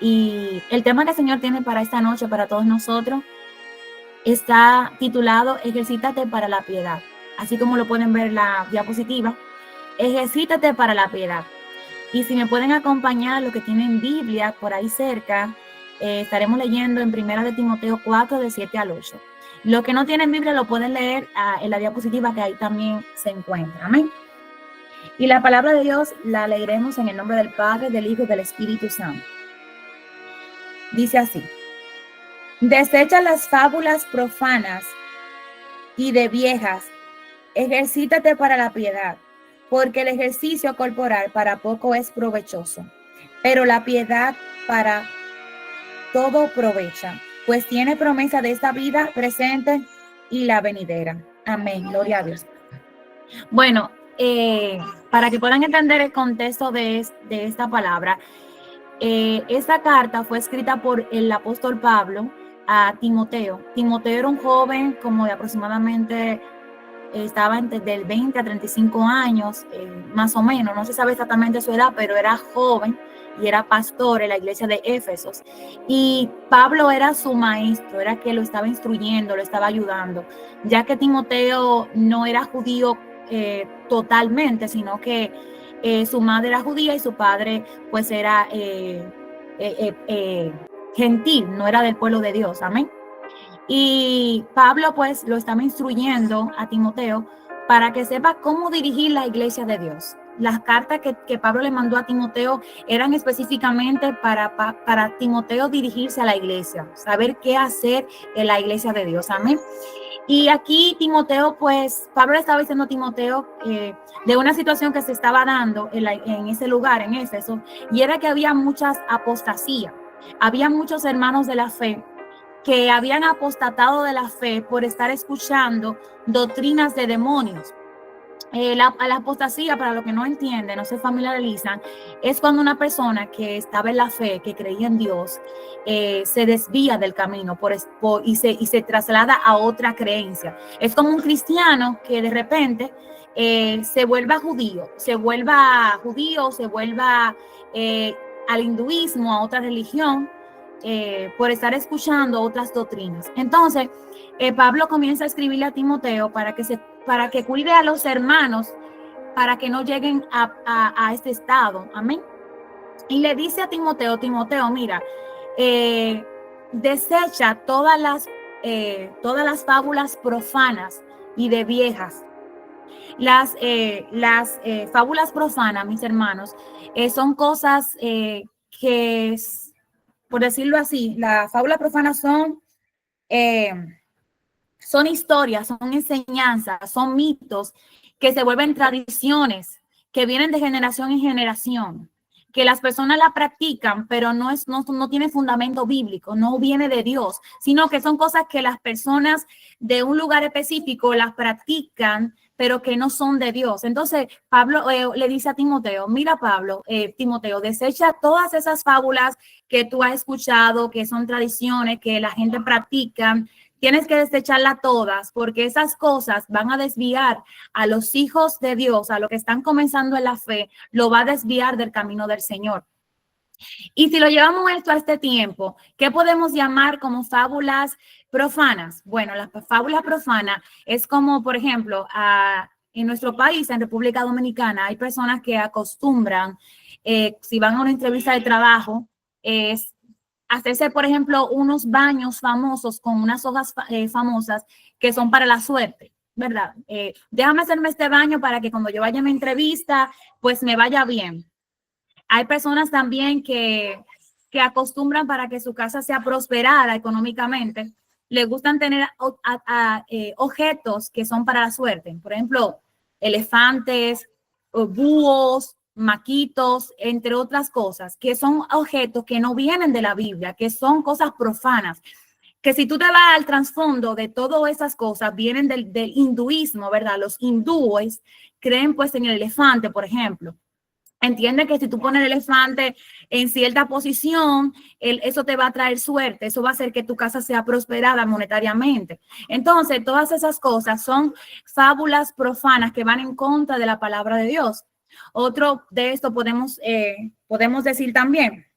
Y el tema que el Señor tiene para esta noche, para todos nosotros, está titulado Ejercítate para la piedad. Así como lo pueden ver en la diapositiva, ejercítate para la piedad. Y si me pueden acompañar, los que tienen Biblia por ahí cerca, estaremos leyendo en 1 de Timoteo 4, de 7 al 8. Los que no tienen Biblia lo pueden leer en la diapositiva que ahí también se encuentra. Amén. Y la palabra de Dios la leeremos en el nombre del Padre, del Hijo y del Espíritu Santo. Dice así: desecha las fábulas profanas y de viejas, ejercítate para la piedad, porque el ejercicio corporal para poco es provechoso, pero la piedad para todo aprovecha, pues tiene promesa de esta vida presente y la venidera. Amén. Gloria a Dios. Bueno, para que puedan entender el contexto de esta palabra, esta carta fue escrita por el apóstol Pablo a Timoteo. Timoteo era un joven como de aproximadamente, estaba entre del 20 a 35 años, más o menos, no se sabe exactamente su edad, pero era joven y era pastor en la iglesia de Éfesos. Y Pablo era su maestro, era que lo estaba instruyendo, lo estaba ayudando, ya que Timoteo no era judío totalmente, sino que su madre era judía y su padre pues era gentil, no era del pueblo de Dios, amén. Y Pablo pues lo estaba instruyendo a Timoteo para que sepa cómo dirigir la iglesia de Dios. Las cartas que Pablo le mandó a Timoteo eran específicamente para Timoteo dirigirse a la iglesia, saber qué hacer en la iglesia de Dios, amén. Y aquí Timoteo, pues Pablo le estaba diciendo a Timoteo de una situación que se estaba dando en ese lugar, en Éfeso, y era que había muchas apostasías, había muchos hermanos de la fe que habían apostatado de la fe por estar escuchando doctrinas de demonios. La apostasía, para los que no entienden, no se familiarizan, es cuando una persona que estaba en la fe, que creía en Dios, se desvía del camino y se traslada a otra creencia. Es como un cristiano que de repente se vuelva judío, se vuelva al hinduismo, a otra religión, por estar escuchando otras doctrinas. Entonces, Pablo comienza a escribirle a Timoteo para que cuide a los hermanos, para que no lleguen a este estado. Amén. Y le dice a Timoteo, mira, desecha todas las fábulas profanas y de viejas. Las fábulas profanas, mis hermanos, son cosas que, por decirlo así, las fábulas profanas son historias, son enseñanzas, son mitos que se vuelven tradiciones, que vienen de generación en generación, que las personas la practican, pero no tiene fundamento bíblico, no viene de Dios, sino que son cosas que las personas de un lugar específico las practican, pero que no son de Dios. Entonces, Pablo le dice a Timoteo, mira Pablo, Timoteo, desecha todas esas fábulas que tú has escuchado, que son tradiciones, que la gente practica. Tienes que desecharlas todas, porque esas cosas van a desviar a los hijos de Dios, a los que están comenzando en la fe, lo va a desviar del camino del Señor. Y si lo llevamos esto a este tiempo, ¿qué podemos llamar como fábulas profanas? Bueno, las fábulas profanas es como, por ejemplo, en nuestro país, en República Dominicana, hay personas que acostumbran, si van a una entrevista de trabajo, es hacerse, por ejemplo, unos baños famosos con unas hojas famosas que son para la suerte, ¿verdad? Déjame hacerme este baño para que cuando yo vaya a mi entrevista, pues me vaya bien. Hay personas también que acostumbran, para que su casa sea prosperada económicamente, les gustan tener objetos que son para la suerte. Por ejemplo, elefantes, búhos, maquitos, entre otras cosas, que son objetos que no vienen de la Biblia, que son cosas profanas. Que si tú te vas al trasfondo de todas esas cosas, vienen del hinduismo, ¿verdad? Los hindúes creen pues en el elefante, por ejemplo. Entiende que si tú pones el elefante en cierta posición, eso te va a traer suerte, eso va a hacer que tu casa sea prosperada monetariamente. Entonces, todas esas cosas son fábulas profanas que van en contra de la palabra de Dios. Otro de esto podemos decir también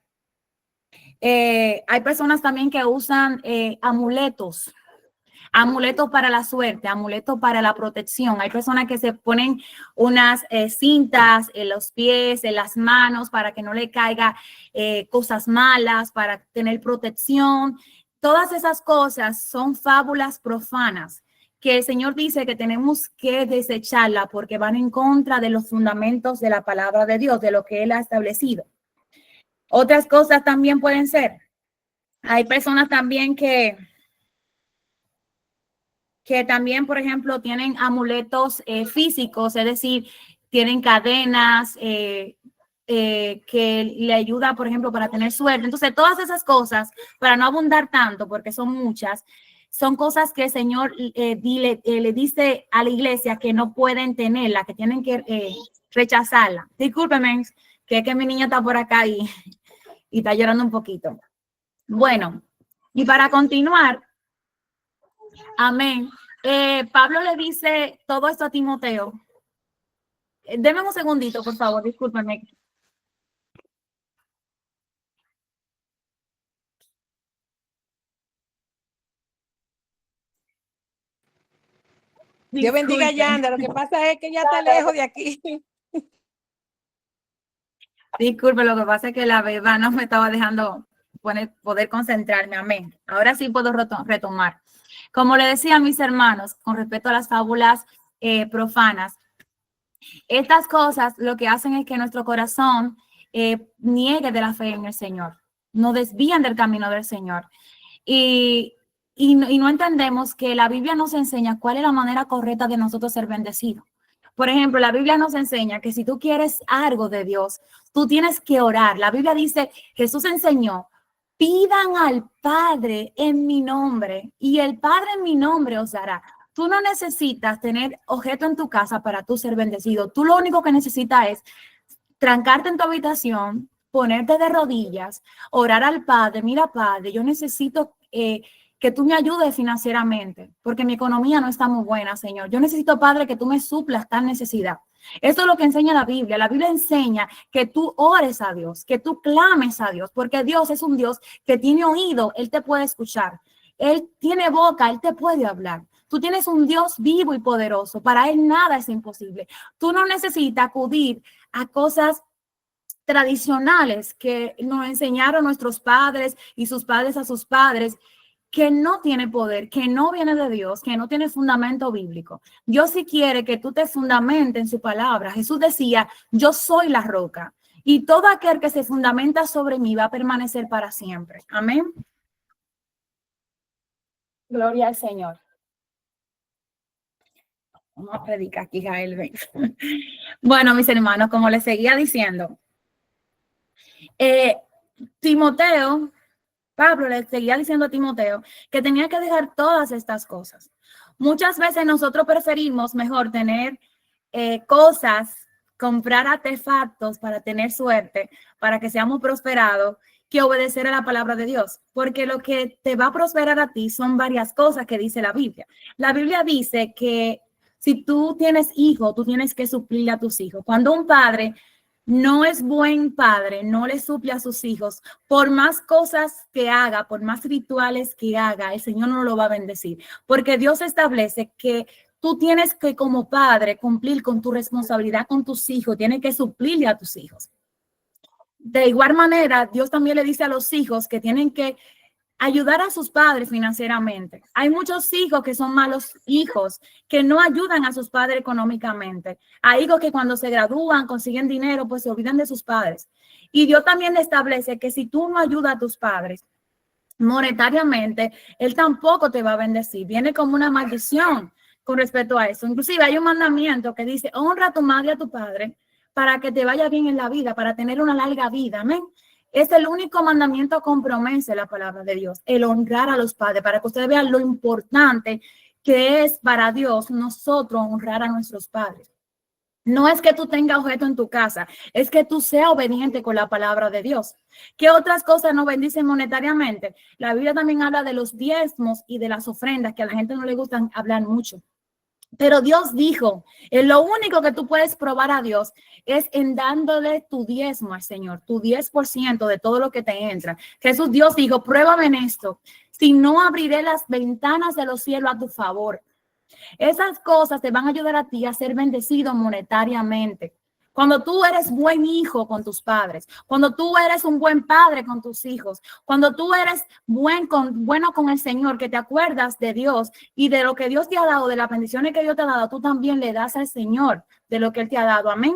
Hay personas también que usan amuletos. Amuletos para la suerte, amuletos para la protección. Hay personas que se ponen unas cintas en los pies, en las manos, para que no le caiga cosas malas, para tener protección. Todas esas cosas son fábulas profanas que el Señor dice que tenemos que desecharla porque van en contra de los fundamentos de la palabra de Dios, de lo que Él ha establecido. Otras cosas también pueden ser. Hay personas también que también, por ejemplo, tienen amuletos físicos, es decir, tienen cadenas que le ayuda, por ejemplo, para tener suerte. Entonces, todas esas cosas, para no abundar tanto, porque son muchas, son cosas que el Señor le dice a la iglesia que no pueden tenerla, que tienen que rechazarla. Discúlpenme, que es que mi niña está por acá y está llorando un poquito. Bueno, y para continuar, amén. Pablo le dice todo esto a Timoteo. Deme un segundito, por favor, discúlpeme. Dios bendiga a Yanda, lo que pasa es que ella está lejos de aquí. Disculpe, lo que pasa es que la beba no me estaba dejando poder concentrarme, amén. Ahora sí puedo retomar. Como le decía a mis hermanos, con respecto a las fábulas profanas, estas cosas lo que hacen es que nuestro corazón niegue de la fe en el Señor, nos desvían del camino del Señor. Y no entendemos que la Biblia nos enseña cuál es la manera correcta de nosotros ser bendecidos. Por ejemplo, la Biblia nos enseña que si tú quieres algo de Dios, tú tienes que orar. La Biblia dice, Jesús enseñó, pidan al Padre en mi nombre y el Padre en mi nombre os dará. Tú no necesitas tener objeto en tu casa para tú ser bendecido. Tú lo único que necesitas es trancarte en tu habitación, ponerte de rodillas, orar al Padre. Mira, Padre, yo necesito que tú me ayudes financieramente, porque mi economía no está muy buena, Señor. Yo necesito, Padre, que tú me suplas tal necesidad. Esto es lo que enseña la Biblia. La Biblia enseña que tú ores a Dios, que tú clames a Dios, porque Dios es un Dios que tiene oído, Él te puede escuchar. Él tiene boca, Él te puede hablar. Tú tienes un Dios vivo y poderoso. Para Él nada es imposible. Tú no necesitas acudir a cosas tradicionales que nos enseñaron nuestros padres y sus padres a sus padres, que no tiene poder, que no viene de Dios, que no tiene fundamento bíblico. Dios sí quiere que tú te fundamentes en su palabra. Jesús decía, yo soy la roca y todo aquel que se fundamenta sobre mí va a permanecer para siempre. Amén. Gloria al Señor. Vamos a predicar aquí, Jael. Bueno, mis hermanos, como les seguía diciendo, Timoteo, Pablo le seguía diciendo a Timoteo que tenía que dejar todas estas cosas. Muchas veces nosotros preferimos mejor tener cosas, comprar artefactos para tener suerte, para que seamos prosperados, que obedecer a la palabra de Dios. Porque lo que te va a prosperar a ti son varias cosas que dice la Biblia. La Biblia dice que si tú tienes hijos, tú tienes que suplirle a tus hijos. Cuando un padre no es buen padre, no le suple a sus hijos, por más cosas que haga, por más rituales que haga, el Señor no lo va a bendecir, porque Dios establece que tú tienes que como padre cumplir con tu responsabilidad con tus hijos, tienes que suplirle a tus hijos. De igual manera, Dios también le dice a los hijos que tienen que ayudar a sus padres financieramente. Hay muchos hijos que son malos hijos, que no ayudan a sus padres económicamente. Hay hijos que cuando se gradúan, consiguen dinero, pues se olvidan de sus padres. Y Dios también establece que si tú no ayudas a tus padres monetariamente, Él tampoco te va a bendecir. Viene como una maldición con respecto a eso. Inclusive hay un mandamiento que dice, honra a tu madre y a tu padre para que te vaya bien en la vida, para tener una larga vida. Amén. Es el único mandamiento con promesa en la palabra de Dios, el honrar a los padres, para que ustedes vean lo importante que es para Dios nosotros honrar a nuestros padres. No es que tú tengas objeto en tu casa, es que tú seas obediente con la palabra de Dios. ¿Qué otras cosas nos bendicen monetariamente? La Biblia también habla de los diezmos y de las ofrendas, que a la gente no le gustan hablar mucho. Pero Dios dijo, lo único que tú puedes probar a Dios es en dándole tu diezmo al Señor, tu 10% de todo lo que te entra. Jesús, Dios dijo, pruébame en esto, si no abriré las ventanas de los cielos a tu favor. Esas cosas te van a ayudar a ti a ser bendecido monetariamente. Cuando tú eres buen hijo con tus padres, cuando tú eres un buen padre con tus hijos, cuando tú eres bueno con el Señor, que te acuerdas de Dios y de lo que Dios te ha dado, de las bendiciones que Dios te ha dado, tú también le das al Señor de lo que Él te ha dado. Amén.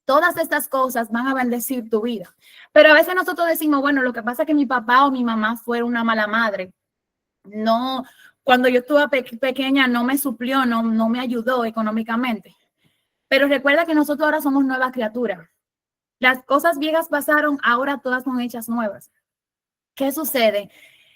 Todas estas cosas van a bendecir tu vida. Pero a veces nosotros decimos, bueno, lo que pasa es que mi papá o mi mamá fue una mala madre. No, cuando yo estuve pequeña no me suplió, no me ayudó económicamente. Pero recuerda que nosotros ahora somos nuevas criaturas. Las cosas viejas pasaron, ahora todas son hechas nuevas. ¿Qué sucede?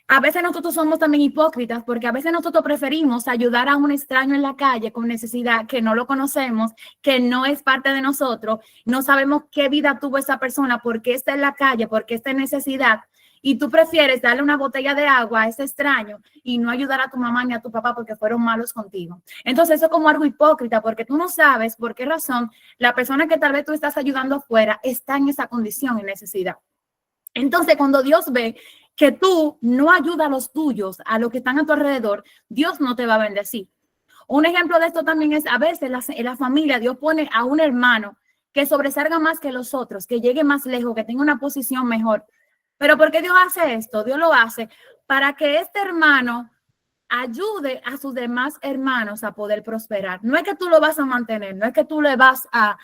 A veces nosotros somos también hipócritas porque a veces nosotros preferimos ayudar a un extraño en la calle con necesidad que no lo conocemos, que no es parte de nosotros, no sabemos qué vida tuvo esa persona, por qué está en la calle, por qué está en necesidad. Y tú prefieres darle una botella de agua a ese extraño y no ayudar a tu mamá ni a tu papá porque fueron malos contigo. Entonces eso es como algo hipócrita porque tú no sabes por qué razón la persona que tal vez tú estás ayudando afuera está en esa condición y necesidad. Entonces cuando Dios ve que tú no ayudas a los tuyos, a los que están a tu alrededor, Dios no te va a bendecir. Un ejemplo de esto también es a veces en la familia Dios pone a un hermano que sobresalga más que los otros, que llegue más lejos, que tenga una posición mejor. Pero ¿por qué Dios hace esto? Dios lo hace para que este hermano ayude a sus demás hermanos a poder prosperar. No es que tú lo vas a mantener, no es que tú le vas a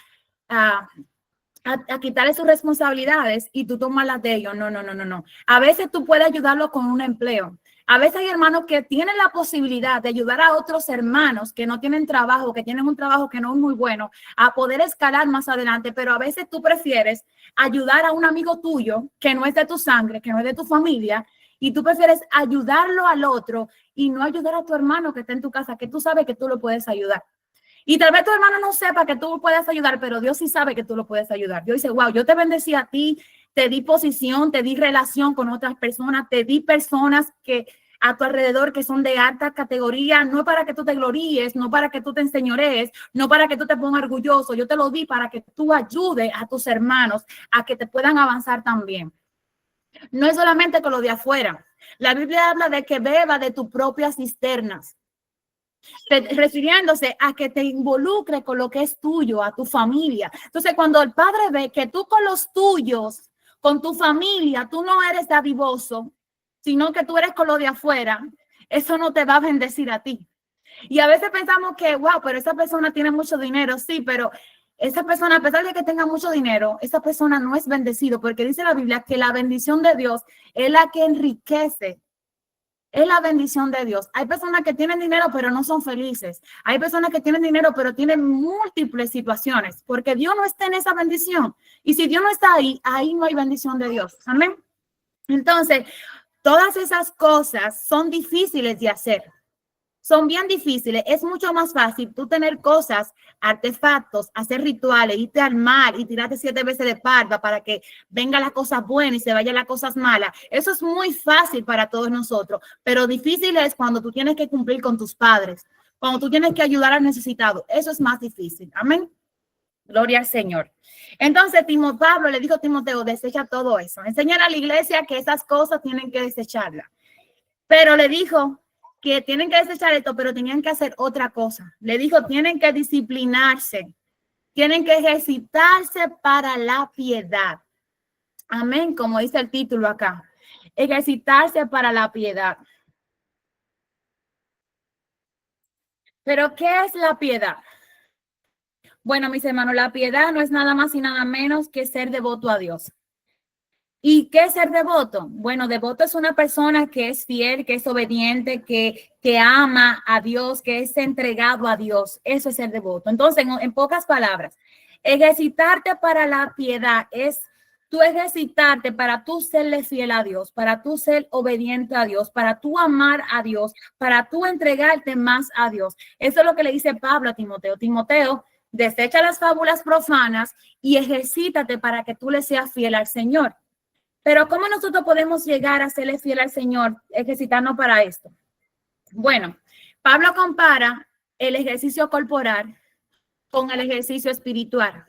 quitarle sus responsabilidades y tú tomas las de ellos. No. A veces tú puedes ayudarlo con un empleo. A veces hay hermanos que tienen la posibilidad de ayudar a otros hermanos que no tienen trabajo, que tienen un trabajo que no es muy bueno, a poder escalar más adelante, pero a veces tú prefieres ayudar a un amigo tuyo que no es de tu sangre, que no es de tu familia, y tú prefieres ayudarlo al otro y no ayudar a tu hermano que está en tu casa, que tú sabes que tú lo puedes ayudar. Y tal vez tu hermano no sepa que tú puedes ayudar, pero Dios sí sabe que tú lo puedes ayudar. Dios dice, wow, yo te bendecí a ti, te di posición, te di relación con otras personas, te di personas que a tu alrededor que son de alta categoría, no para que tú te gloríes, no para que tú te enseñorees, no para que tú te pongas orgulloso. Yo te lo di para que tú ayudes a tus hermanos a que te puedan avanzar también. No es solamente con lo de afuera. La Biblia habla de que beba de tus propias cisternas, refiriéndose a que te involucre con lo que es tuyo, a tu familia. Entonces, cuando el padre ve que tú con los tuyos, con tu familia, tú no eres dadivoso, sino que tú eres con lo de afuera, eso no te va a bendecir a ti. Y a veces pensamos que, wow, pero esa persona tiene mucho dinero, sí, pero esa persona, a pesar de que tenga mucho dinero, esa persona no es bendecido, porque dice la Biblia que la bendición de Dios es la que enriquece. Es la bendición de Dios. Hay personas que tienen dinero, pero no son felices. Hay personas que tienen dinero, pero tienen múltiples situaciones, porque Dios no está en esa bendición. Y si Dios no está ahí, ahí no hay bendición de Dios. Amén. Entonces, todas esas cosas son difíciles de hacer. Son bien difíciles. Es mucho más fácil tú tener cosas, artefactos, hacer rituales, irte al mar y tirarte 7 veces de parva para que vengan las cosas buenas y se vayan las cosas malas. Eso es muy fácil para todos nosotros, pero difícil es cuando tú tienes que cumplir con tus padres, cuando tú tienes que ayudar al necesitado. Eso es más difícil. Amén. Gloria al Señor. Entonces, Pablo le dijo a Timoteo, desecha todo eso. Enseñar a la iglesia que esas cosas tienen que desecharlas. Pero le dijo que tienen que desechar esto, pero tenían que hacer otra cosa. Le dijo, tienen que disciplinarse, tienen que ejercitarse para la piedad. Amén, como dice el título acá. Ejercitarse para la piedad. Pero, ¿qué es la piedad? Bueno, mis hermanos, la piedad no es nada más y nada menos que ser devoto a Dios. ¿Y qué es ser devoto? Bueno, devoto es una persona que es fiel, que es obediente, que ama a Dios, que es entregado a Dios. Eso es ser devoto. Entonces, en pocas palabras, ejercitarte para la piedad es tú ejercitarte para tú serle fiel a Dios, para tú ser obediente a Dios, para tú amar a Dios, para tú entregarte más a Dios. Eso es lo que le dice Pablo a Timoteo. Timoteo, desecha las fábulas profanas y ejercítate para que tú le seas fiel al Señor. Pero ¿cómo nosotros podemos llegar a serle fiel al Señor, ejercitarnos para esto? Bueno, Pablo compara el ejercicio corporal con el ejercicio espiritual.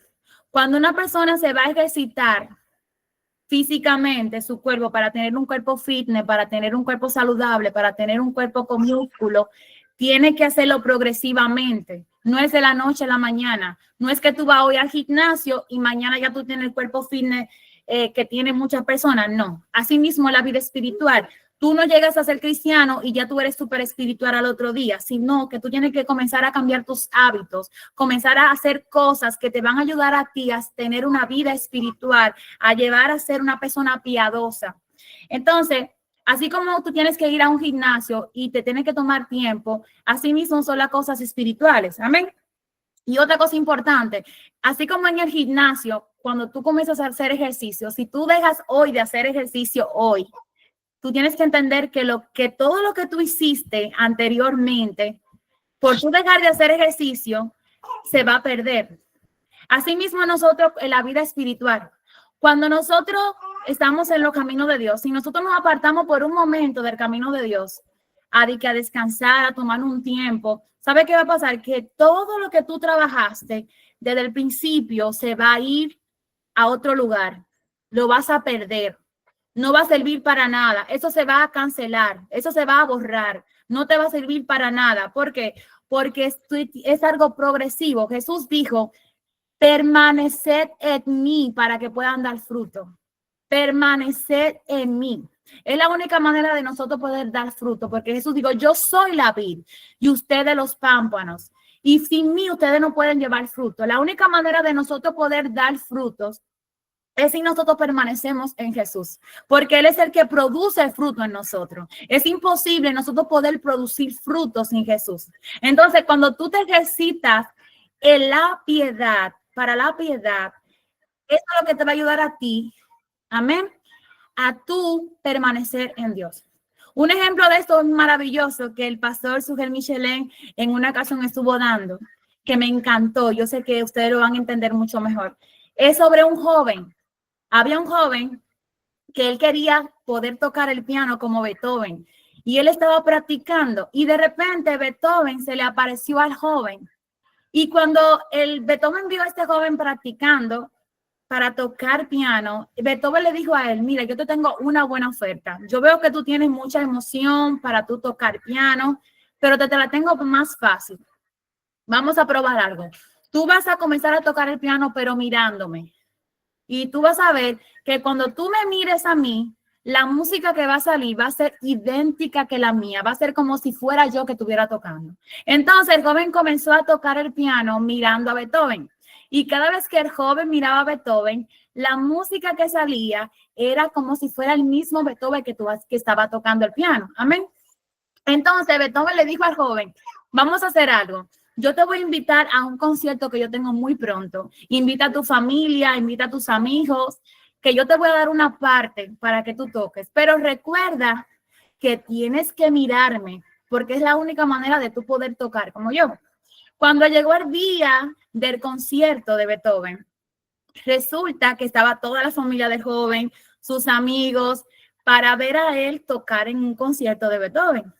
Cuando una persona se va a ejercitar físicamente su cuerpo para tener un cuerpo fitness, para tener un cuerpo saludable, para tener un cuerpo con músculo, tiene que hacerlo progresivamente. No es de la noche a la mañana. No es que tú vas hoy al gimnasio y mañana ya tú tienes el cuerpo fitness que tiene muchas personas. No. Asimismo, la vida espiritual. Tú no llegas a ser cristiano y ya tú eres súper espiritual al otro día, sino que tú tienes que comenzar a cambiar tus hábitos, comenzar a hacer cosas que te van a ayudar a ti a tener una vida espiritual, a llevar a ser una persona piadosa. Entonces, así como tú tienes que ir a un gimnasio y te tienes que tomar tiempo, así mismo son las cosas espirituales. Amén. Y otra cosa importante, así como en el gimnasio, cuando tú comienzas a hacer ejercicio, si tú dejas hoy de hacer ejercicio hoy, tú tienes que entender que todo lo que tú hiciste anteriormente, por tú dejar de hacer ejercicio, se va a perder. Asimismo, nosotros en la vida espiritual, cuando nosotros estamos en los caminos de Dios, si nosotros nos apartamos por un momento del camino de Dios, a descansar, a tomar un tiempo, ¿sabe qué va a pasar? Que todo lo que tú trabajaste desde el principio se va a ir a otro lugar, lo vas a perder. No va a servir para nada. Eso se va a cancelar. Eso se va a borrar. No te va a servir para nada. ¿Por qué? Porque es algo progresivo. Jesús dijo, permaneced en mí para que puedan dar fruto. Permaneced en mí. Es la única manera de nosotros poder dar fruto, porque Jesús dijo, yo soy la vid y ustedes los pámpanos. Y sin mí ustedes no pueden llevar fruto. La única manera de nosotros poder dar frutos es si nosotros permanecemos en Jesús, porque Él es el que produce fruto en nosotros. Es imposible nosotros poder producir frutos sin Jesús. Entonces, cuando tú te ejercitas en la piedad, para la piedad, eso es lo que te va a ayudar a ti, amén, a tú permanecer en Dios. Un ejemplo de esto es maravilloso que el pastor Sugel Michelin en una ocasión estuvo dando, que me encantó. Yo sé que ustedes lo van a entender mucho mejor. Es sobre un joven. Había un joven que él quería poder tocar el piano como Beethoven y él estaba practicando y de repente Beethoven se le apareció al joven y cuando el Beethoven vio a este joven practicando para tocar piano, Beethoven le dijo a él, mira, yo te tengo una buena oferta. Yo veo que tú tienes mucha emoción para tú tocar piano, pero te la tengo más fácil. Vamos a probar algo. Tú vas a comenzar a tocar el piano, pero mirándome. Y tú vas a ver que cuando tú me mires a mí, la música que va a salir va a ser idéntica que la mía, va a ser como si fuera yo que estuviera tocando. Entonces el joven comenzó a tocar el piano mirando a Beethoven. Y cada vez que el joven miraba a Beethoven, la música que salía era como si fuera el mismo Beethoven que estaba tocando el piano. Amén. Entonces Beethoven le dijo al joven, vamos a hacer algo. Yo te voy a invitar a un concierto que yo tengo muy pronto. Invita a tu familia, invita a tus amigos, que yo te voy a dar una parte para que tú toques. Pero recuerda que tienes que mirarme, porque es la única manera de tú poder tocar como yo. Cuando llegó el día del concierto de Beethoven, resulta que estaba toda la familia del joven, sus amigos, para ver a él tocar en un concierto de Beethoven.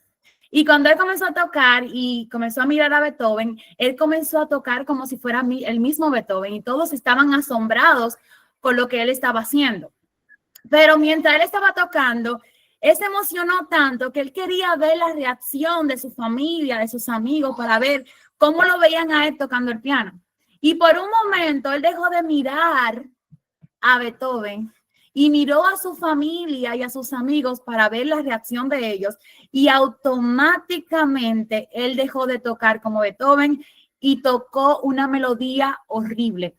Y cuando él comenzó a tocar y comenzó a mirar a Beethoven, él comenzó a tocar como si fuera el mismo Beethoven y todos estaban asombrados con lo que él estaba haciendo. Pero mientras él estaba tocando, él se emocionó tanto que él quería ver la reacción de su familia, de sus amigos, para ver cómo lo veían a él tocando el piano. Y por un momento él dejó de mirar a Beethoven y miró a su familia y a sus amigos para ver la reacción de ellos y automáticamente él dejó de tocar como Beethoven y tocó una melodía horrible.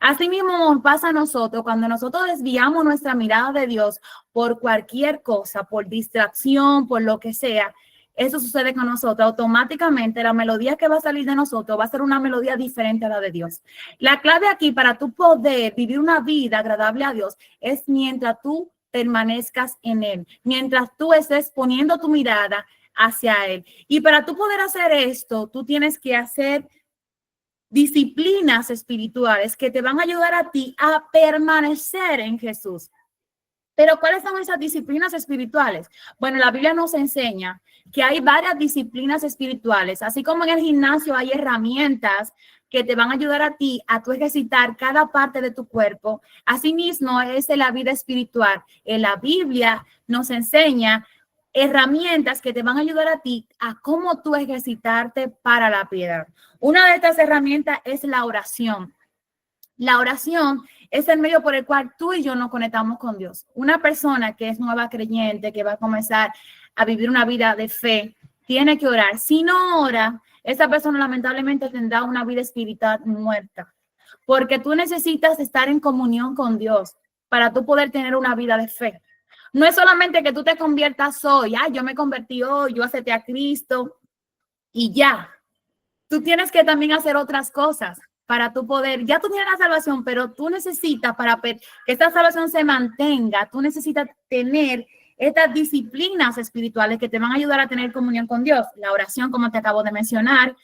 Así mismo pasa a nosotros cuando nosotros desviamos nuestra mirada de Dios por cualquier cosa, por distracción, por lo que sea. Eso sucede con nosotros. Automáticamente la melodía que va a salir de nosotros va a ser una melodía diferente a la de Dios. La clave aquí para tú poder vivir una vida agradable a Dios es mientras tú permanezcas en Él, mientras tú estés poniendo tu mirada hacia Él. Y para tú poder hacer esto, tú tienes que hacer disciplinas espirituales que te van a ayudar a ti a permanecer en Jesús. Pero ¿cuáles son esas disciplinas espirituales? Bueno, la Biblia nos enseña que hay varias disciplinas espirituales, así como en el gimnasio hay herramientas que te van a ayudar a ti a tu ejercitar cada parte de tu cuerpo. Asimismo es en la vida espiritual. En la Biblia nos enseña herramientas que te van a ayudar a ti a cómo tú ejercitarte para la piedad. Una de estas herramientas es la oración. La oración es el medio por el cual tú y yo nos conectamos con Dios. Una persona que es nueva creyente, que va a comenzar a vivir una vida de fe, tiene que orar. Si no ora, esa persona lamentablemente tendrá una vida espiritual muerta, porque tú necesitas estar en comunión con Dios para tú poder tener una vida de fe. No es solamente que tú te conviertas hoy, yo me convertí hoy, yo acepté a Cristo y ya. Tú tienes que también hacer otras cosas para tu poder. Ya tú tienes la salvación, pero tú necesitas, para que esta salvación se mantenga, tú necesitas tener estas disciplinas espirituales que te van a ayudar a tener comunión con Dios. La oración, como te acabo de mencionar,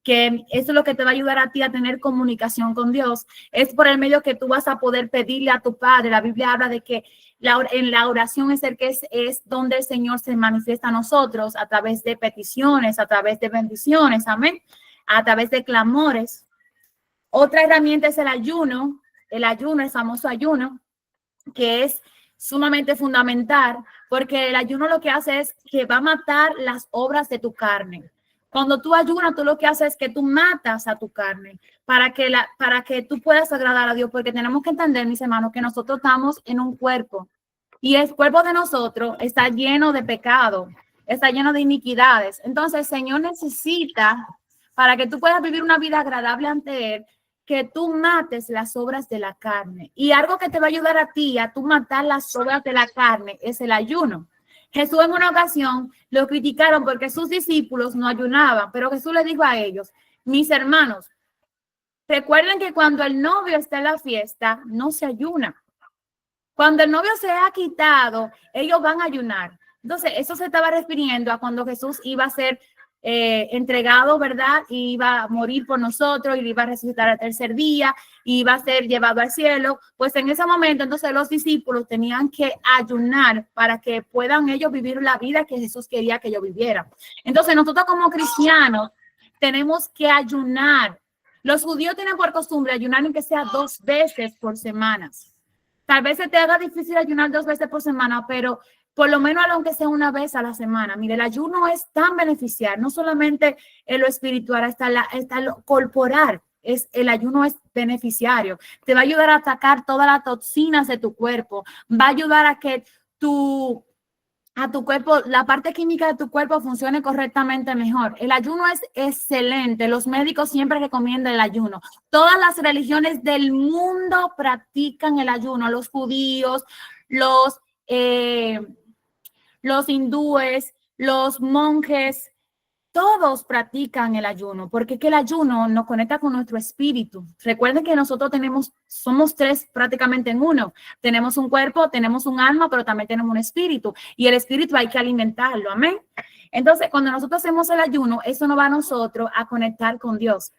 que eso es lo que te va a ayudar a ti a tener comunicación con Dios. Es por el medio que tú vas a poder pedirle a tu Padre. La Biblia habla de que en la oración es el que es donde el Señor se manifiesta a nosotros a través de peticiones, a través de bendiciones, amén, a través de clamores. Otra herramienta es el ayuno, el famoso ayuno, que es sumamente fundamental, porque el ayuno lo que hace es que va a matar las obras de tu carne. Cuando tú ayunas, tú lo que haces es que tú matas a tu carne para que tú puedas agradar a Dios, porque tenemos que entender, mis hermanos, que nosotros estamos en un cuerpo y el cuerpo de nosotros está lleno de pecado, está lleno de iniquidades. Entonces, el Señor necesita, para que tú puedas vivir una vida agradable ante Él, que tú mates las obras de la carne. Y algo que te va a ayudar a ti a tú matar las obras de la carne es el ayuno. Jesús en una ocasión lo criticaron porque sus discípulos no ayunaban, pero Jesús le dijo a ellos: mis hermanos, recuerden que cuando el novio está en la fiesta, no se ayuna. Cuando el novio se ha quitado, ellos van a ayunar. Entonces, eso se estaba refiriendo a cuando Jesús iba a ser entregado, ¿verdad? Y iba a morir por nosotros, y iba a resucitar al tercer día, y iba a ser llevado al cielo. Pues en ese momento, entonces, los discípulos tenían que ayunar para que puedan ellos vivir la vida que Jesús quería que ellos vivieran. Entonces, nosotros como cristianos tenemos que ayunar. Los judíos tienen por costumbre ayunar aunque sea 2 veces por semana. Tal vez se te haga difícil ayunar 2 veces por semana, pero por lo menos aunque sea 1 vez a la semana. Mire, el ayuno es tan beneficial, no solamente en lo espiritual, hasta lo corporal. El ayuno es beneficiario. Te va a ayudar a atacar todas las toxinas de tu cuerpo. Va a ayudar a que a tu cuerpo, la parte química de tu cuerpo funcione correctamente mejor. El ayuno es excelente. Los médicos siempre recomiendan el ayuno. Todas las religiones del mundo practican el ayuno. Los judíos, los hindúes, los monjes, todos practican el ayuno, porque es que el ayuno nos conecta con nuestro espíritu. Recuerden que nosotros somos 3 prácticamente en uno. Tenemos un cuerpo, tenemos un alma, pero también tenemos un espíritu. Y el espíritu hay que alimentarlo, amén. Entonces, cuando nosotros hacemos el ayuno, eso nos va a nosotros a conectar con Dios.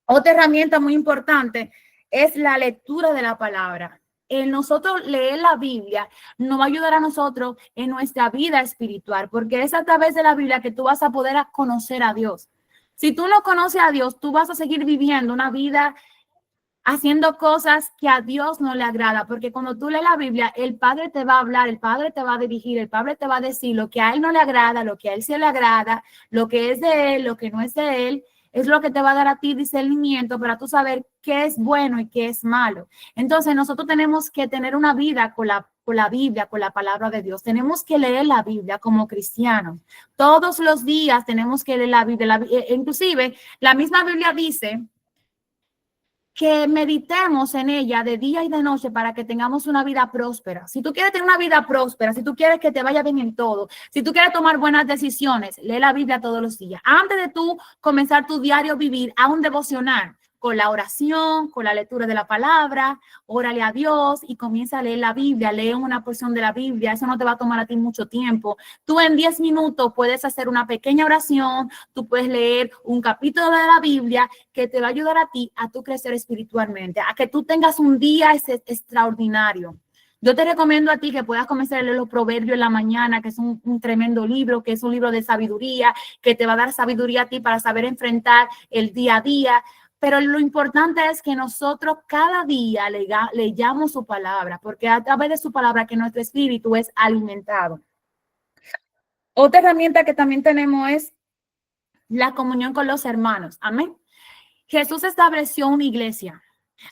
Otra herramienta muy importante es la lectura de la palabra. El nosotros leer la Biblia nos va a ayudar a nosotros en nuestra vida espiritual, porque es a través de la Biblia que tú vas a poder conocer a Dios. Si tú no conoces a Dios, tú vas a seguir viviendo una vida haciendo cosas que a Dios no le agrada, porque cuando tú lees la Biblia, el Padre te va a hablar, el Padre te va a dirigir, el Padre te va a decir lo que a Él no le agrada, lo que a Él sí le agrada, lo que es de Él, lo que no es de Él. Es lo que te va a dar a ti discernimiento para tú saber qué es bueno y qué es malo. Entonces, nosotros tenemos que tener una vida con la Biblia, con la palabra de Dios. Tenemos que leer la Biblia como cristianos. Todos los días tenemos que leer la Biblia. Inclusive, la misma Biblia dice que meditemos en ella de día y de noche para que tengamos una vida próspera. Si tú quieres tener una vida próspera, si tú quieres que te vaya bien en todo, si tú quieres tomar buenas decisiones, lee la Biblia todos los días. Antes de tú comenzar tu diario vivir, a un devocional con la oración, con la lectura de la palabra, órale a Dios y comienza a leer la Biblia, lee una porción de la Biblia. Eso no te va a tomar a ti mucho tiempo. Tú en 10 minutos puedes hacer una pequeña oración, tú puedes leer un capítulo de la Biblia que te va a ayudar a ti a tú crecer espiritualmente, a que tú tengas un día extraordinario. Yo te recomiendo a ti que puedas comenzar a leer los Proverbios en la mañana, que es un tremendo libro, que es un libro de sabiduría, que te va a dar sabiduría a ti para saber enfrentar el día a día. Pero lo importante es que nosotros cada día leyamos su palabra, porque a través de su palabra que nuestro espíritu es alimentado. Otra herramienta que también tenemos es la comunión con los hermanos. Amén. Jesús estableció una iglesia.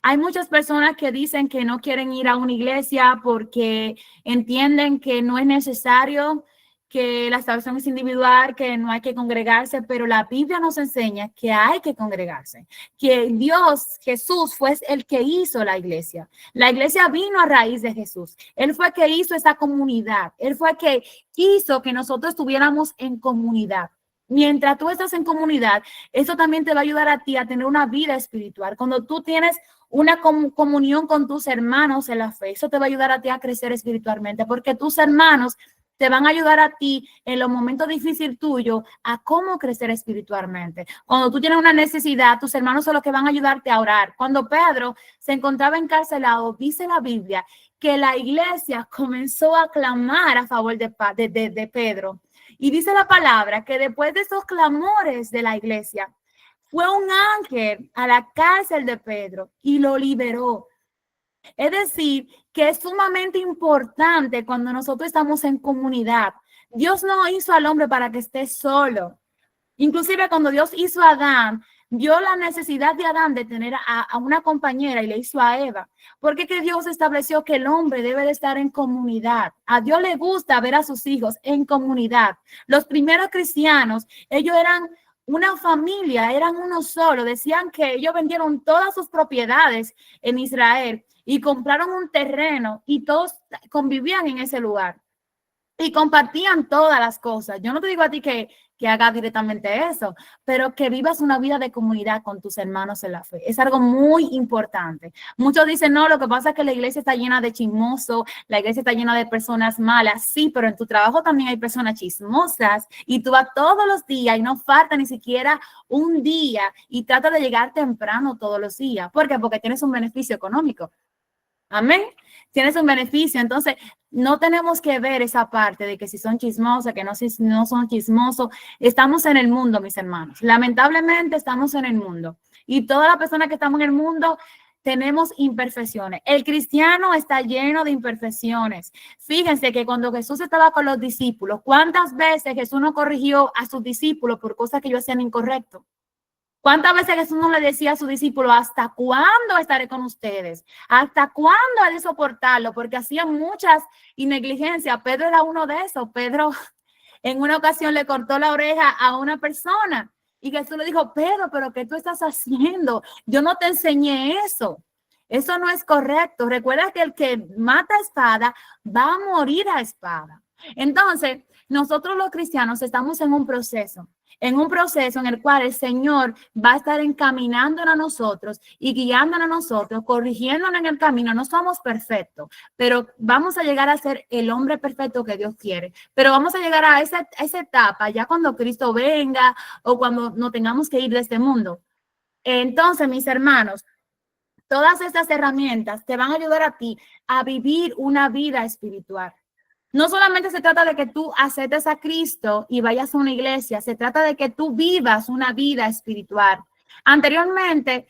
Hay muchas personas que dicen que no quieren ir a una iglesia porque entienden que no es necesario, que la salvación es individual, que no hay que congregarse, pero la Biblia nos enseña que hay que congregarse, que Dios, Jesús, fue el que hizo la iglesia. La iglesia vino a raíz de Jesús. Él fue el que hizo esa comunidad. Él fue el que hizo que nosotros estuviéramos en comunidad. Mientras tú estás en comunidad, eso también te va a ayudar a ti a tener una vida espiritual. Cuando tú tienes una comunión con tus hermanos en la fe, eso te va a ayudar a ti a crecer espiritualmente, porque tus hermanos te van a ayudar a ti en los momentos difíciles tuyos a cómo crecer espiritualmente. Cuando tú tienes una necesidad, tus hermanos son los que van a ayudarte a orar. Cuando Pedro se encontraba encarcelado, dice la Biblia que la iglesia comenzó a clamar a favor de Pedro. Y dice la palabra que después de esos clamores de la iglesia, fue un ángel a la cárcel de Pedro y lo liberó. Es decir, que es sumamente importante cuando nosotros estamos en comunidad. Dios no hizo al hombre para que esté solo. Inclusive cuando Dios hizo a Adán, vio la necesidad de Adán de tener a una compañera y le hizo a Eva. Porque que Dios estableció que el hombre debe de estar en comunidad. A Dios le gusta ver a sus hijos en comunidad. Los primeros cristianos, ellos eran una familia, eran uno solo. Decían que ellos vendieron todas sus propiedades en Israel y compraron un terreno y todos convivían en ese lugar y compartían todas las cosas. Yo no te digo a ti que hagas directamente eso, pero que vivas una vida de comunidad con tus hermanos en la fe. Es algo muy importante. Muchos dicen, no, lo que pasa es que la iglesia está llena de chismosos, la iglesia está llena de personas malas. Sí, pero en tu trabajo también hay personas chismosas y tú vas todos los días y no falta ni siquiera un día y trata de llegar temprano todos los días. ¿Por qué? Porque tienes un beneficio económico. Amén. Tienes un beneficio. Entonces, no tenemos que ver esa parte de que si son chismosos, que no son chismosos. Estamos en el mundo, mis hermanos. Lamentablemente estamos en el mundo. Y todas las personas que estamos en el mundo tenemos imperfecciones. El cristiano está lleno de imperfecciones. Fíjense que cuando Jesús estaba con los discípulos, ¿cuántas veces Jesús no corrigió a sus discípulos por cosas que ellos hacían incorrecto? ¿Cuántas veces Jesús no le decía a sus discípulos, ¿hasta cuándo estaré con ustedes? ¿Hasta cuándo he de soportarlo? Porque hacían muchas negligencias. Pedro era uno de esos. Pedro en una ocasión le cortó la oreja a una persona y Jesús le dijo, Pedro, ¿pero qué tú estás haciendo? Yo no te enseñé eso. Eso no es correcto. Recuerda que el que mata a espada va a morir a espada. Entonces, nosotros los cristianos estamos en un proceso en el cual el Señor va a estar encaminándonos a nosotros y guiándonos a nosotros, corrigiéndonos en el camino. No somos perfectos, pero vamos a llegar a ser el hombre perfecto que Dios quiere. Pero vamos a llegar a esa etapa ya cuando Cristo venga o cuando no tengamos que ir de este mundo. Entonces, mis hermanos, todas estas herramientas te van a ayudar a ti a vivir una vida espiritual. No solamente se trata de que tú aceptes a Cristo y vayas a una iglesia, se trata de que tú vivas una vida espiritual. Anteriormente,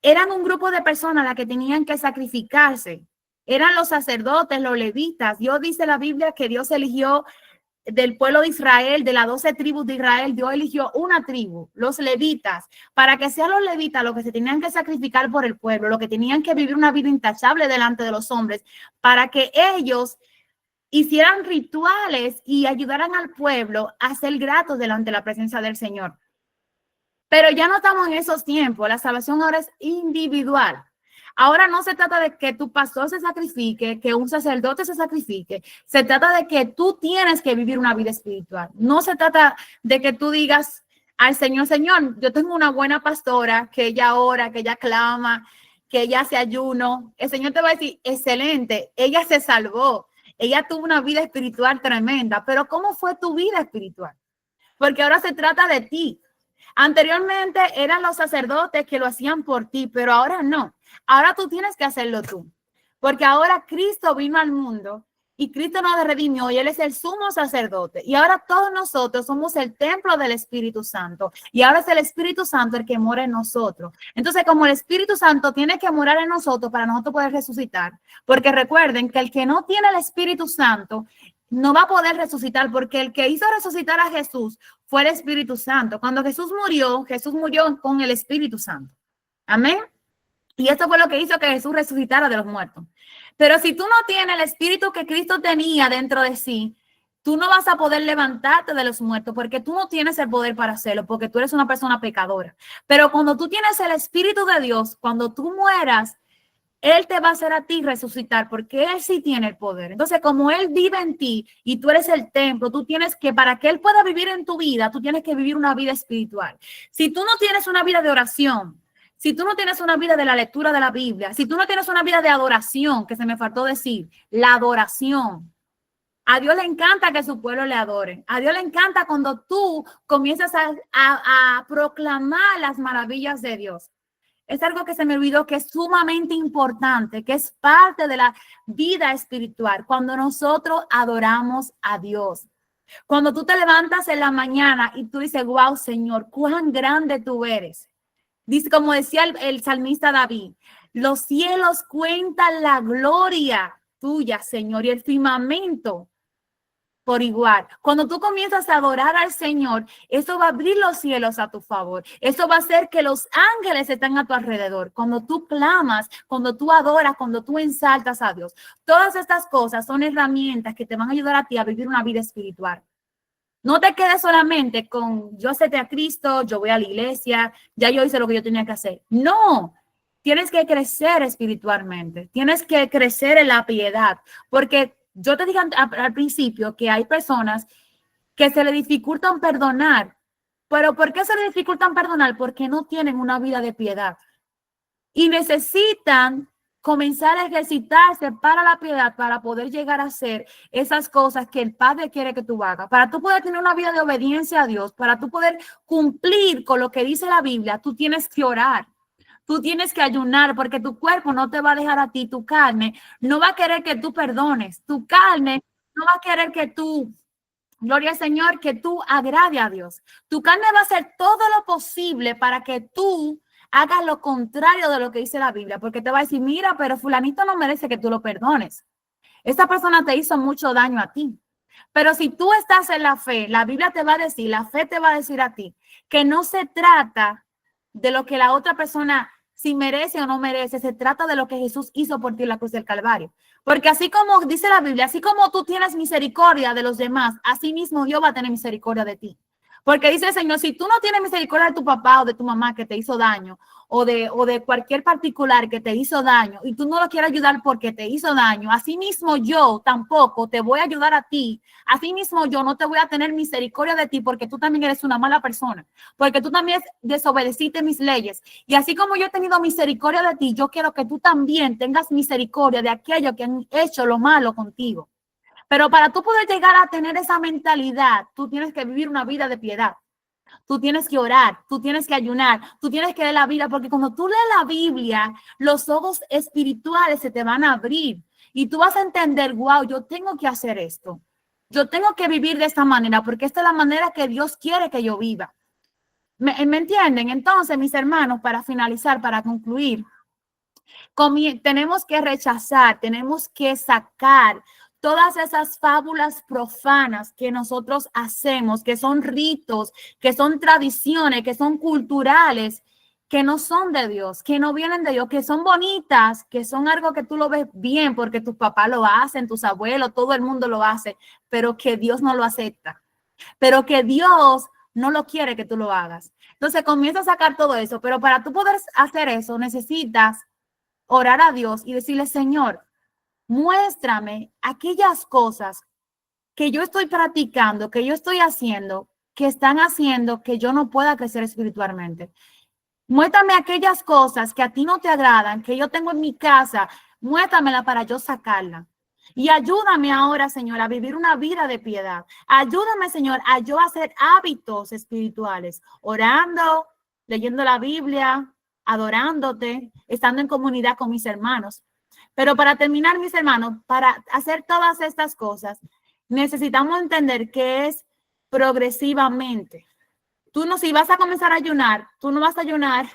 eran un grupo de personas las que tenían que sacrificarse. Eran los sacerdotes, los levitas. Dios dice en la Biblia que Dios eligió del pueblo de Israel, de las 12 tribus de Israel, Dios eligió una tribu, los levitas, para que sean los levitas los que se tenían que sacrificar por el pueblo, los que tenían que vivir una vida intachable delante de los hombres, para que ellos hicieran rituales y ayudaran al pueblo a ser gratos delante de la presencia del Señor. Pero ya no estamos en esos tiempos. La salvación ahora es individual. Ahora no se trata de que tu pastor se sacrifique, que un sacerdote se sacrifique. Se trata de que tú tienes que vivir una vida espiritual. No se trata de que tú digas al Señor, Señor, yo tengo una buena pastora, que ella ora, que ella clama, que ella hace ayuno. El Señor te va a decir, excelente, ella se salvó. Ella tuvo una vida espiritual tremenda, pero ¿cómo fue tu vida espiritual? Porque ahora se trata de ti. Anteriormente eran los sacerdotes que lo hacían por ti, pero ahora no. Ahora tú tienes que hacerlo tú. Porque ahora Cristo vino al mundo y Cristo nos redimió y Él es el sumo sacerdote. Y ahora todos nosotros somos el templo del Espíritu Santo. Y ahora es el Espíritu Santo el que mora en nosotros. Entonces, como el Espíritu Santo tiene que morar en nosotros para nosotros poder resucitar, porque recuerden que el que no tiene el Espíritu Santo no va a poder resucitar, porque el que hizo resucitar a Jesús fue el Espíritu Santo. Cuando Jesús murió con el Espíritu Santo. Amén. Y esto fue lo que hizo que Jesús resucitara de los muertos. Pero si tú no tienes el espíritu que Cristo tenía dentro de sí, tú no vas a poder levantarte de los muertos porque tú no tienes el poder para hacerlo, porque tú eres una persona pecadora. Pero cuando tú tienes el espíritu de Dios, cuando tú mueras, Él te va a hacer a ti resucitar porque Él sí tiene el poder. Entonces, como Él vive en ti y tú eres el templo, tú tienes que, para que Él pueda vivir en tu vida, tú tienes que vivir una vida espiritual. Si tú no tienes una vida de oración, si tú no tienes una vida de la lectura de la Biblia, si tú no tienes una vida de adoración, que se me faltó decir, la adoración. A Dios le encanta que su pueblo le adore. A Dios le encanta cuando tú comienzas a proclamar las maravillas de Dios. Es algo que se me olvidó que es sumamente importante, que es parte de la vida espiritual. Cuando nosotros adoramos a Dios. Cuando tú te levantas en la mañana y tú dices, wow, Señor, cuán grande tú eres. Dice, como decía el salmista David, los cielos cuentan la gloria tuya, Señor, y el firmamento por igual. Cuando tú comienzas a adorar al Señor, eso va a abrir los cielos a tu favor. Eso va a hacer que los ángeles estén a tu alrededor. Cuando tú clamas, cuando tú adoras, cuando tú ensaltas a Dios. Todas estas cosas son herramientas que te van a ayudar a ti a vivir una vida espiritual. No te quedes solamente con yo acepté a Cristo, yo voy a la iglesia, ya yo hice lo que yo tenía que hacer. No, tienes que crecer espiritualmente, tienes que crecer en la piedad, porque yo te dije al principio que hay personas que se le dificultan perdonar. ¿Pero por qué se le dificultan perdonar? Porque no tienen una vida de piedad y necesitan comenzar a ejercitarse para la piedad, para poder llegar a hacer esas cosas que el Padre quiere que tú hagas, para tú poder tener una vida de obediencia a Dios, para tú poder cumplir con lo que dice la Biblia. Tú tienes que orar, tú tienes que ayunar, porque tu cuerpo no te va a dejar a ti, tu carne no va a querer que tú perdones, tu carne no va a querer que tú, gloria al Señor, que tú agrade a Dios. Tu carne va a hacer todo lo posible para que tú hagas lo contrario de lo que dice la Biblia, porque te va a decir, mira, pero fulanito no merece que tú lo perdones. Esta persona te hizo mucho daño a ti. Pero si tú estás en la fe, la Biblia te va a decir, la fe te va a decir a ti, que no se trata de lo que la otra persona, si merece o no merece, se trata de lo que Jesús hizo por ti en la cruz del Calvario. Porque así como dice la Biblia, así como tú tienes misericordia de los demás, así mismo Dios va a tener misericordia de ti. Porque dice el Señor, si tú no tienes misericordia de tu papá o de tu mamá que te hizo daño, o de cualquier particular que te hizo daño, y tú no lo quieres ayudar porque te hizo daño, así mismo yo tampoco te voy a ayudar a ti. Así mismo yo no te voy a tener misericordia de ti porque tú también eres una mala persona, porque tú también desobedeciste mis leyes. Y así como yo he tenido misericordia de ti, yo quiero que tú también tengas misericordia de aquellos que han hecho lo malo contigo. Pero para tú poder llegar a tener esa mentalidad, tú tienes que vivir una vida de piedad. Tú tienes que orar, tú tienes que ayunar, tú tienes que leer la Biblia, porque cuando tú lees la Biblia, los ojos espirituales se te van a abrir y tú vas a entender, wow, yo tengo que hacer esto. Yo tengo que vivir de esta manera, porque esta es la manera que Dios quiere que yo viva. ¿Me entienden? Entonces, mis hermanos, para finalizar, para concluir, tenemos que rechazar, tenemos que sacar todas esas fábulas profanas que nosotros hacemos, que son ritos, que son tradiciones, que son culturales, que no son de Dios, que no vienen de Dios, que son bonitas, que son algo que tú lo ves bien porque tus papás lo hacen, tus abuelos, todo el mundo lo hace, pero que Dios no lo acepta, pero que Dios no lo quiere que tú lo hagas. Entonces comienza a sacar todo eso, pero para tú poder hacer eso necesitas orar a Dios y decirle, Señor, muéstrame aquellas cosas que yo estoy practicando, que yo estoy haciendo, que están haciendo que yo no pueda crecer espiritualmente. Muéstrame aquellas cosas que a ti no te agradan, que yo tengo en mi casa, muéstramela para yo sacarla. Y ayúdame ahora, Señor, a vivir una vida de piedad. Ayúdame, Señor, a yo hacer hábitos espirituales, orando, leyendo la Biblia, adorándote, estando en comunidad con mis hermanos. Pero para terminar, mis hermanos, para hacer todas estas cosas, necesitamos entender que es progresivamente. Tú no, si vas a comenzar a ayunar, tú no vas a ayunar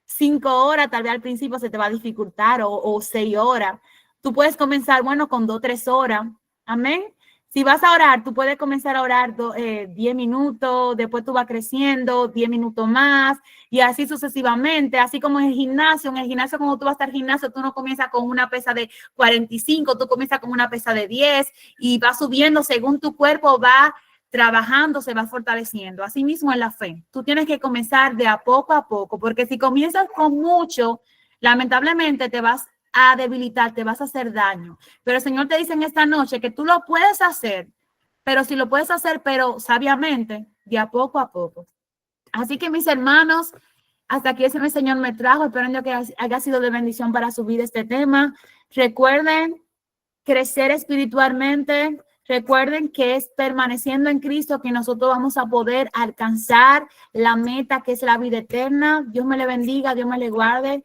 5 horas, tal vez al principio se te va a dificultar, o 6 horas. Tú puedes comenzar, bueno, con 2, 3 horas. Amén. Si vas a orar, tú puedes comenzar a orar 10 minutos, después tú vas creciendo 10 minutos más y así sucesivamente, así como en el gimnasio. En el gimnasio, cuando tú vas al gimnasio, tú no comienzas con una pesa de 45, tú comienzas con una pesa de 10 y vas subiendo según tu cuerpo va trabajando, se va fortaleciendo. Así mismo en la fe. Tú tienes que comenzar de a poco, porque si comienzas con mucho, lamentablemente te vas a debilitar, te vas a hacer daño. Pero el Señor te dice en esta noche que tú lo puedes hacer, pero si lo puedes hacer, pero sabiamente, de a poco. Así que mis hermanos, hasta aquí el Señor me trajo, esperando que haya sido de bendición para su vida este tema. Recuerden crecer espiritualmente. Recuerden que es permaneciendo en Cristo que nosotros vamos a poder alcanzar la meta que es la vida eterna. Dios me le bendiga, Dios me le guarde.